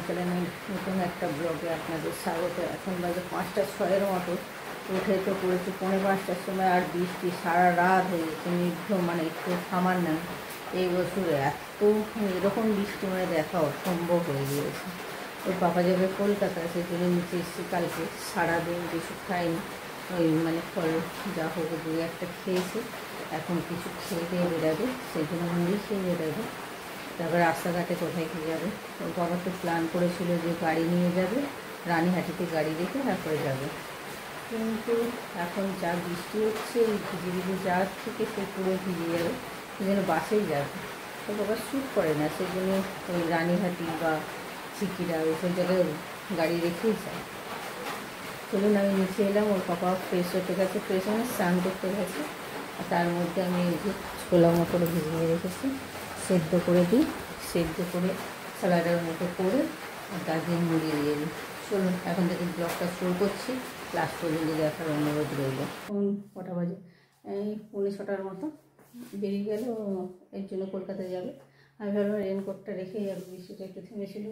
চ্যানেলের নতুন একটা ব্লগে আপনাদের স্বাগত। এখন বাজে 5টা 6-এর মতো। উঠে তো পড়েছি 4:45টার সময়, আর বৃষ্টি সারা রাত হয়ে গেছে, নির্ঘ, মানে একটু থামার না। এই বছরে এত এরকম বৃষ্টি মানে দেখা অসম্ভব হয়ে গিয়েছে। ওর বাবা যাবে কলকাতা, সেই জন্য নিচে এসেছি। কালকে সারাদিন কিছু খাইনি, ওই মানে ফল যা হোক 2-1টা খেয়েছি। এখন কিছু খেয়ে দিয়ে বেরাবে, সেই জন্য মুড়ি খেয়ে বেরাবে। তারপরে রাস্তাঘাটে কোথায় কী যাবে। ওর বাবা তো প্ল্যান করেছিল যে গাড়ি নিয়ে যাবে, রানীহাটিতে গাড়ি রেখে তারপরে যাবে। কিন্তু এখন যা বৃষ্টি হচ্ছে, এই ভিজে ভিজে যাওয়ার থেকে সে পুরো ভিজে যাবে, সেই জন্য বাসেই যাবে। ওর বাবা শ্যুট করে না, সেই জন্য ওই রানীহাটি বা চিকিরা ওইসব জায়গায় গাড়ি রেখেই যায়। চলুন, আমি নিচে এলাম। ওর বাবা ফ্রেশ হতে গেছে, ফ্রেশ মানে স্নান করতে গেছে। আর তার মধ্যে আমি এই যে ছোলা মটর ভিজিয়ে রেখেছি, সেদ্ধ করে দিই। সেদ্ধ করে স্যালাডের মতো করে তার দিয়ে মুড়িয়ে দিয়ে দিই। চলুন, এখন থেকে ব্লগটা শুরু করছি, লাস্ট পর্যন্ত দেখার অনুরোধ রইল। এখন কটা বাজে? এই 5:45টার মতো। বেরিয়ে গেল, এর জন্য কলকাতায় যাবে। আমি ভাবলাম রেনকোটটা রেখেই যাবো, বৃষ্টিটা একটু থেমেছিল।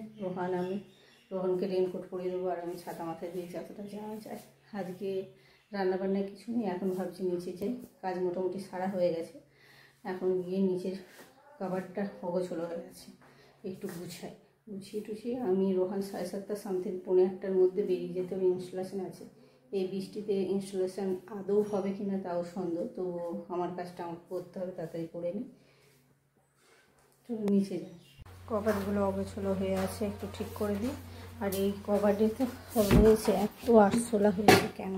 রোহনকে রেনকোট পরিয়ে দেবো, আর আমি ছাতা মাথায় দিয়ে যতটা যাওয়া যায়। আজকে রান্নাবান্না কিছু নেই, এখন ভাবছি নিচে যাই। কাজ মোটামুটি সারা হয়ে গেছে, এখন গিয়ে নিচের কাবারটা অগোছলো হয়ে গেছে, একটু গুছিয়ে টুছিয়ে আমি রোহান 7:30 সামথিং 1:45টার মধ্যে বেরিয়ে যেতে হবে। ইনস্টলেশন আছে, এই বৃষ্টিতে ইনস্টলেশন আদৌ হবে কি না তাও সন্দেহ। তো আমার কাজটা আমাকে করতে হবে, তাড়াতাড়ি করে নিই। তো নিচে যাই। কভারগুলো অগোছলো হয়ে আছে, একটু ঠিক করে দিই। আর এই কভারে তো সব রয়েছে, এত আরশোলা হয়েছে কেন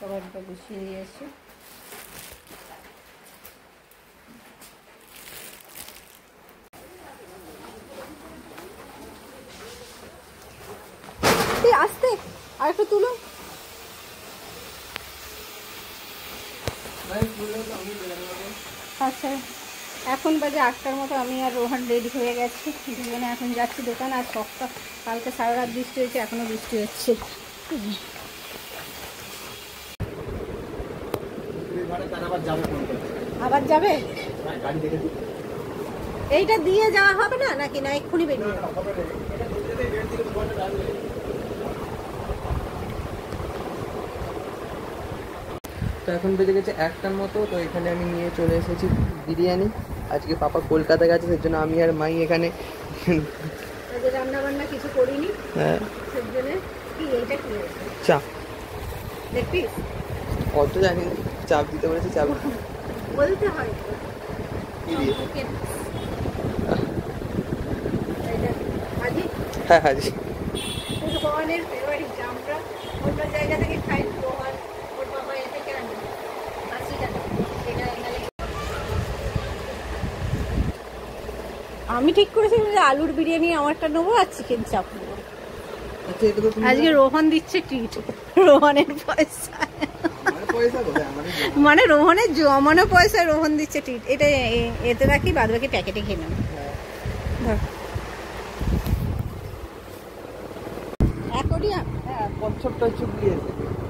কভারটা গুছিয়ে দিয়েছি। আস্তে আর একটু তুলুন। আচ্ছা, এখন বাজে 8টার মতো। আমি আর রোহান রেডি হয়ে গেছি, দুজনে এখন যাচ্ছি দোকান। আর সপ্তাহ কালকে সারা রাত বৃষ্টি হয়েছে, এখনও বৃষ্টি হচ্ছে। আবার যাবে? এইটা দিয়ে যাওয়া হবে না নাকি? না এক্ষুনি বেরিয়ে তো এখন বেজে গেছে 1টার মতো। তো এখানে আমি নিয়ে চলে এসেছি বিরিয়ানি। আজকে পাপা কলকাতা গেছে, সেই জন্য আমি আর মাই এখানে রান্না বান্না কিছু করিনি। হ্যাঁ, চাপ দেখবি অত জানি না, চাপ দিতে বলেছে, চাপ বলতে হয়। হ্যাঁ হাজি রোহানের ফেভারিট। আমরা অন্য জায়গা থেকে খাই, রোহান ওর বাবা এ থেকে আনে 80 টাকা। আমি ঠিক করেছি যে আলুর বিরিয়ানি আমারটা নেবো, আর চিকেন চাপ নেবো। আজকে রোহন দিচ্ছে ট্রিট, রোহনের পয়সা, মানে রোহনের জমানো পয়সায় রোহন দিচ্ছে ট্রিট। এটা এতে রাখি, বাদ বাকি প্যাকেটে খেয়ে নেব।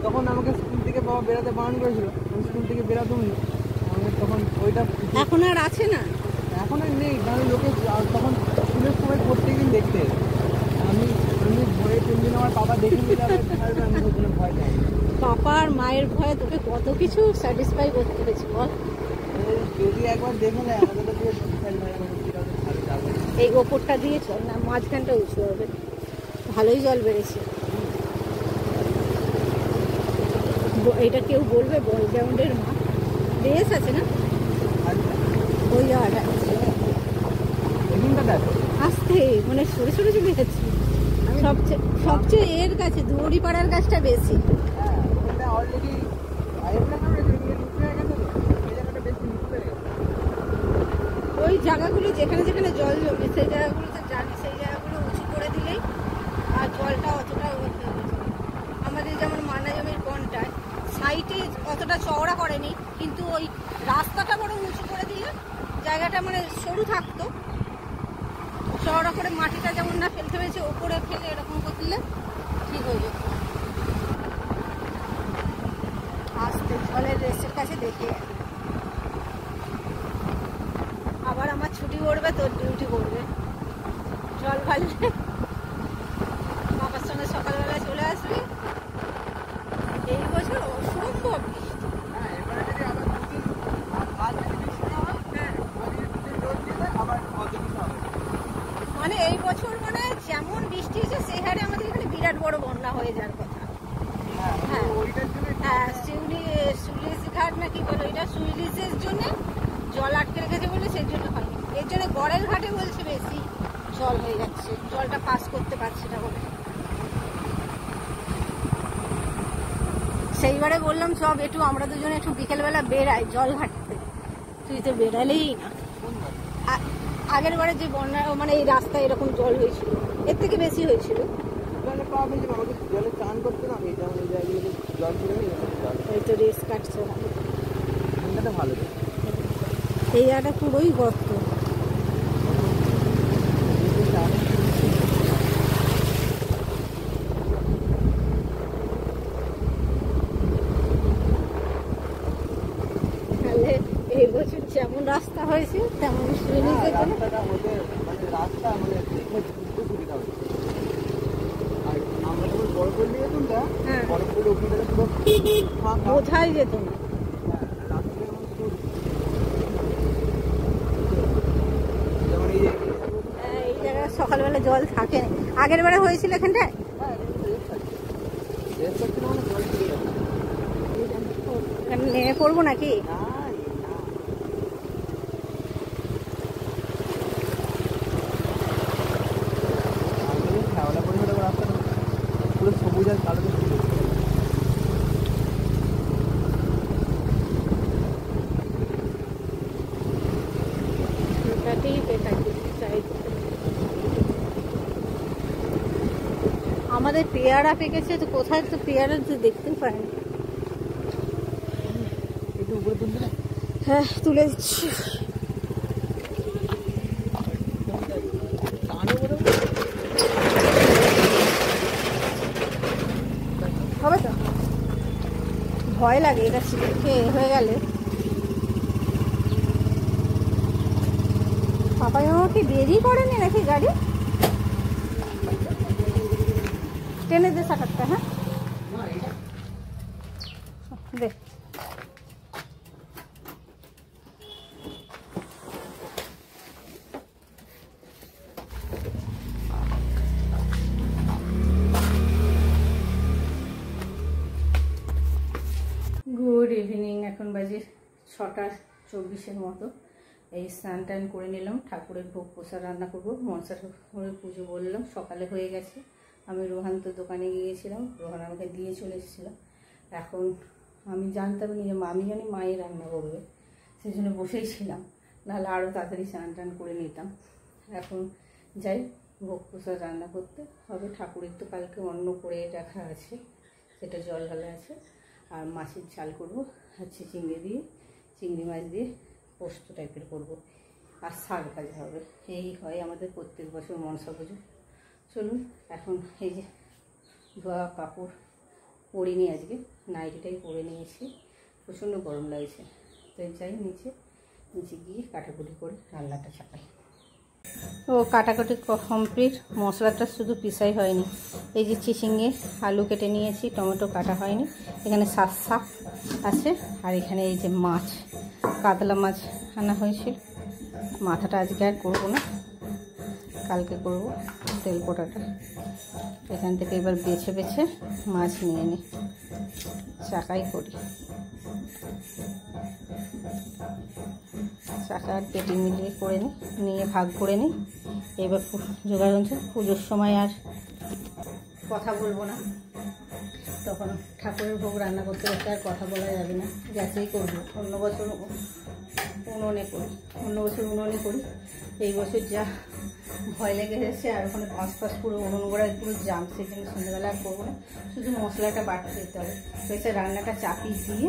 তখন আমাকে স্কুল থেকে বাবা বেরাতে বারণ করেছিল, আমি স্কুল থেকে বেরাতাম না। তখন ওইটা এখন আর আছে না, এখন আর নেই, কারণ লোকে তখন স্কুলের সময় প্রত্যেকদিন দেখতে। আমি ভয়ে 3 দিন আমার বাবা দেখে নিতে হবে, আমি কোনো ভয় পাই। পাপা আর মায়ের ভয়ে তোকে কত কিছু স্যাটিসফাই করতে হয়েছে বল। যদি একবার দেখে নেয় আমাদের তো এই ওপরটা দিয়ে চল না, মাঝখানটা উঁচু হবে, ভালোই জল বেড়েছে। এটা কেউ বলবে বল গ্রাউন্ডের মা, বেশ আছে না ওই জায়গাটা। আসতে মানে সরে সরে চলে যাচ্ছি। সবচেয়ে এর কাছে দৌড়িপাড়ার গাছটা বেশি। ওই জায়গাগুলো যেখানে যেখানে জল জমে, সেই জায়গাগুলোতে জানি, সেই জায়গাগুলো উঁচু করে দিলেই আর জলটা অতটা আমাদের যেমন মানা জমির বনটায় সাইডে অতটা চওড়া করেনি, কিন্তু ওই রাস্তাটা বড় উঁচু করে দিলে জায়গাটা মানে সরু থাকতো, চওড়া করে মাটিটা যেমন না ফেলতে হয়েছে ওপরে ফেলে এরকম করে দিলে ঠিক হয়ে যেত। আসতে জলের রেসের কাছে দেখে আবার আমার ছুটি পড়বে, তোর ডিউটি পড়বে। জল ঢাললে বাবার সঙ্গে সকালবেলায় চলে আসবি। এই বছর অসম্ভব বৃষ্টি। মানে এই বছর মানে যেমন বৃষ্টি হয়েছে সেই হারে আমাদের এখানে বিরাট বড় বন্যা হয়ে যাওয়ার কথা। হ্যাঁ, সুইলিশ ঘাট না কি বলে, এটা সুইলিশের জন্য জল আটকে রেখেছে বলে সেই জন্য হয়নি। এর জন্য গড়ের ঘাটে বলছে বেশি জল হয়ে যাচ্ছে, জলটা পাস করতে পারছে না বলে। সেইবারে বললাম সব একটু আমরা দুজনে একটু বিকেলবেলা বেড়াই জল ঘাটতে, তুই তো বেড়ালেই না। আগের বারে যে বন্যা মানে এই রাস্তায় এরকম জল হয়েছিল, এর থেকে বেশি হয়েছিল। এই তো রেস কাটছে ভালো, এই জায়গাটা পুরোই গর্ত। এই বছর যেমন রাস্তা হয়েছে তেমন বোঝাই যেত না। এই জায়গায় সকালবেলা জল থাকে না, আগের বারে হয়েছিল এখানটায়। নেমে পড়বো নাকি? সবুজ আর কালো আমাদের পেয়ারা পেকেছে তো, কোথায় তো পেয়ারা তো দেখতেও পাইনি। হ্যাঁ তুলে দিচ্ছি। হবে তো, ভয় লাগে এটা ছিটকে হয়ে গেলে। পাপাই মামা কি দেরি করেনি নাকি গাড়ি? টেনে দে সাকারটা। হ্যাঁ দে। গুড ইভিনিং, এখন বাজে 6:24 মতো। এই স্নান টান করে নিলাম, ঠাকুরের ভোগ প্রসাদ রান্না করবো। মনসা ঠাকুরের পুজো বললাম সকালে হয়ে গেছে। আমি রোহান তো দোকানে গিয়েছিলাম, রোহান আমাকে দিয়ে চলে এসেছিলাম। এখন আমি জানতাম না যে আমি জানি মায়ের রান্না করবে, সেই জন্য বসেই ছিলাম, নাহলে আরও তাড়াতাড়ি স্নান টান করে নিতাম। এখন যাই ভোগ প্রসাদ রান্না করতে হবে। ঠাকুরের তো কালকে অন্ন করে রাখা আছে, সেটা জল ঢালা আছে। আর মাছের ঝাল করবো, হচ্ছে চিংড়ি মাছ দিয়ে পোস্ত টাইপের করবো, আর শাক ভাজা হবে। এই হয় আমাদের প্রত্যেক বছর মনসা পুজো। চলুন এখন এই যে ধোয়া কাপড় পরিনি, আজকে নাইটিটাই পরে নিয়েছি, প্রচণ্ড গরম লাগছে। তো যাই নিচে গিয়ে কাটাকুটি করে রান্নাটা চাপাই। ও কাটাকুটি কমপ্লিট, মশলাটা শুধু পিসাই হয়নি। এই যে চিচিঙ্গে আলু কেটে নিয়েছি, টমেটো কাটা হয়নি, এখানে শাক আছে। আর এখানে এই যে মাছ, কাতলা মাছ আনা হয়েছিল। মাথাটা আজকে আর করবো না, কালকে করবো তেল পোটাটা। এখান থেকে এবার বেছে বেছে মাছ নিয়ে নিই, চাকাই করি। চাকা আর পেটি মিলিয়ে করে নিয়ে ভাগ করে নিই। এবার জোগাড় হচ্ছে, পুজোর সময় আর কথা বলবো না, তখন ঠাকুরের ভোগ রান্না করতে করতে আর কথা বলা যাবে না, গ্যাসেই করবো। অন্য বছর উনুনে করি, এই বছর যা ভয় লেগে যাচ্ছে। আর ওখানে পাঁচ পুরো উনুন গোড়া পুরো জাম, সেই জন্য সন্ধ্যাবেলা আর করবো না, শুধু মশলাটা বাটতে দিতে হবে। তো রান্নাটা চাপিয়ে দিয়ে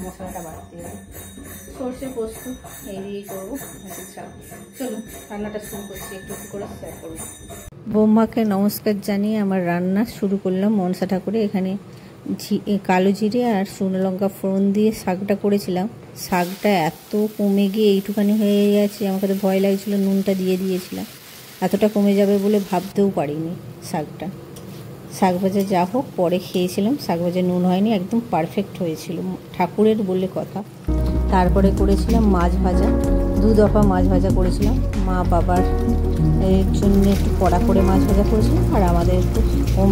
মশলাটা বাটতে হবে। সর্ষে পোস্ত এই দিয়েই করবো। চলুন রান্নাটা শুরু করছি, একটু করে শেয়ার করবো। বৌমাকে নমস্কার জানিয়ে আমার রান্না শুরু করলাম। মনসা ঠাকুরে এখানে কালো জিরে আর শুকনো লঙ্কা ফোড়ন দিয়ে শাকটা করেছিলাম। শাকটা এত কমে গিয়ে এইটুখানি হয়ে গেছে, আমাকে তো ভয় লাগছিল, নুনটা দিয়ে দিয়েছিলাম। এতটা কমে যাবে বলে ভাবতেও পারিনি শাকটা। শাক ভাজা যা হোক, পরে খেয়েছিলাম, শাক ভাজা নুন হয়নি, একদম পারফেক্ট হয়েছিল, ঠাকুরের বলে কথা। তারপরে করেছিলাম মাছ ভাজা, 2 দফা মাছ ভাজা করেছিলাম। মা বাবার এর জন্য একটু কড়া করে মাছ ভাজা করেছিলাম, আর আমাদের একটু কম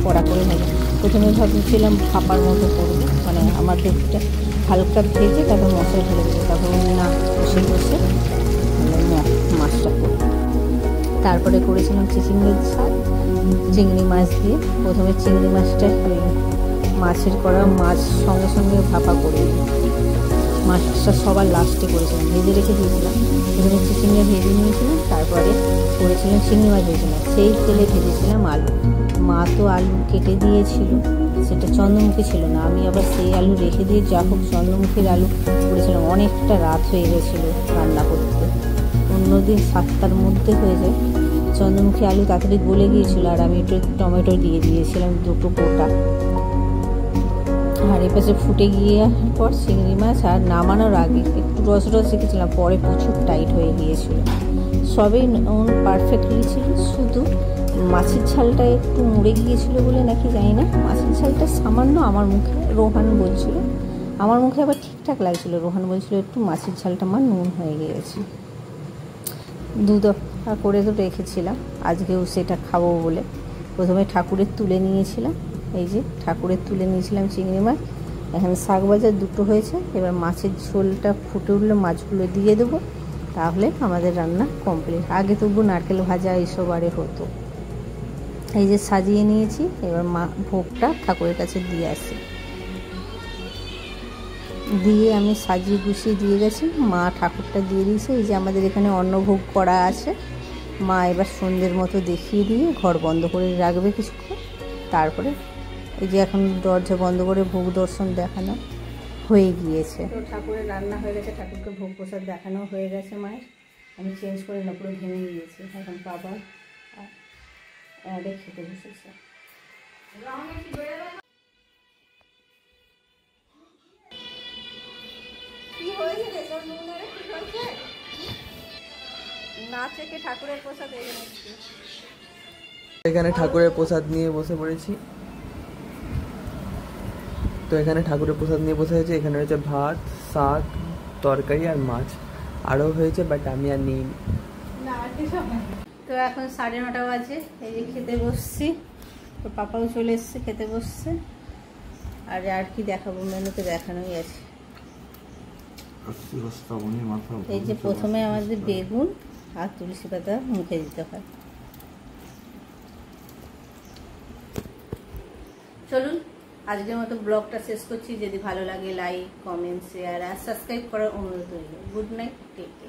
কড়া করে ভাজা। প্রথমে ভাবছিলাম ভাপার মতো করবো, মানে আমাকে একটা হালকা ভেজে তারপর মশলা ঢেলে দেবো, তারপর না কষে কষে মাছটা করবো। তারপরে করেছিলাম চিচিঙ্গের শাক, চিংড়ি মাছ দিয়ে। প্রথমে চিংড়ি মাছটা মাছের করা মাছ সঙ্গে সঙ্গে ভাপা করে মাছটা সবার লাস্টে করেছিলাম, ভেজে রেখে দিয়েছিলাম। প্রথমে চিচিঙ্গা ভেজে নিয়েছিলাম, তারপরে করেছিলাম চিংড়ি মাছ ভেজেছিলাম, সেই তেলে ভেজেছিলাম আলু। মা তো আলু কেটে দিয়েছিল, সেটা চন্দ্রমুখী ছিল না, আমি আবার সেই আলু রেখে দিয়ে যা হোক চন্দ্রমুখীর আলু করেছিলাম। অনেকটা রাত হয়ে গেছিলো রান্না করতে, অন্যদিন 7টার মধ্যে হয়ে যায়। চন্দ্রমুখী আলু তাড়াতাড়ি গলে গিয়েছিলো, আর আমি একটু টমেটো দিয়ে দিয়েছিলাম 2টো গোটা। আর এপাশে ফুটে গিয়ে পর চিংড়ি মাছ, আর নামানোর আগে একটু রস রেখেছিলাম, পরে প্রচুর টাইট হয়ে গিয়েছিল। সবই পারফেক্টলি ছিল, শুধু মাছের ঝালটা একটু মুড়ে গিয়েছিল বলে নাকি জানি না, মাছের ঝালটা সামান্য আমার মুখে, রোহান বলছিল, আমার মুখে আবার ঠিকঠাক লাগছিল, রোহান বলছিল একটু মাছের ঝালটা আমার নুন হয়ে গিয়েছে। 2 দফা করে তো রেখেছিলাম, আজকেও সেটা খাবো বলে। প্রথমে ঠাকুরের তুলে নিয়েছিলাম, এই যে ঠাকুরের তুলে নিয়েছিলাম চিংড়ি মাছ। এখানে শাক ভাজা 2টো হয়েছে, এবার মাছের ঝোলটা ফুটে উঠলে মাছগুলো দিয়ে দেবো, তাহলে আমাদের রান্না কমপ্লিট। আগে তবু নারকেল ভাজা এইসব আরে হতো। এই যে সাজিয়ে নিয়েছি, এবার ভোগটা ঠাকুরের কাছে দিয়ে আসি, দিয়ে আমি সাজিয়ে গুছিয়ে দিয়ে গেছি। মা ঠাকুরটা দিয়ে দিয়েছে। এই যে আমাদের এখানে অন্নভোগ করা আছে, মা এবার সন্ধ্যের মতো দেখিয়ে দিয়ে ঘর বন্ধ করে রাখবে কিছুক্ষণ, তারপরে এই যে এখন দরজা বন্ধ করে ভোগ দর্শন দেখানো হয়ে গিয়েছে। তো ঠাকুরের রান্না হয়ে গেছে, ঠাকুরকে ভোগ প্রসাদ দেখানো হয়ে গেছে মায়ের। আমি চেঞ্জ করে না, পুরো ভেঙে গিয়েছি। এখন বাবা খেতে বসেছে। কি হয়েছে রে তোর নুনের, কি হয়েছে? না থেকে ঠাকুরের প্রসাদ এনে নিচ্ছি। এখানে ঠাকুরের প্রসাদ নিয়ে বসে পড়েছি। তো এখানে ঠাকুরের প্রসাদ নিয়ে বসে হয়েছে। এখানে রয়েছে ভাত, শাক, তরকারি আর মাছ, আরও হয়েছে, বাট আমি আর নিই। তো এখন 9:30 বাজে, এই যে খেতে বসছি। তো পাপাও চলে এসছে, খেতে বসছে। আর কি দেখাবো, মেনুতে দেখানোই আছে। এই যে প্রথমে আমাদের বেগুন আর তুলসী পাতা মুখে দিতে হয়। চলুন আজকের মতো ব্লগটা শেষ করছি। যদি ভালো লাগে লাইক, কমেন্ট, শেয়ার আর সাবস্ক্রাইব করার অনুরোধ রইল। Good night, take care.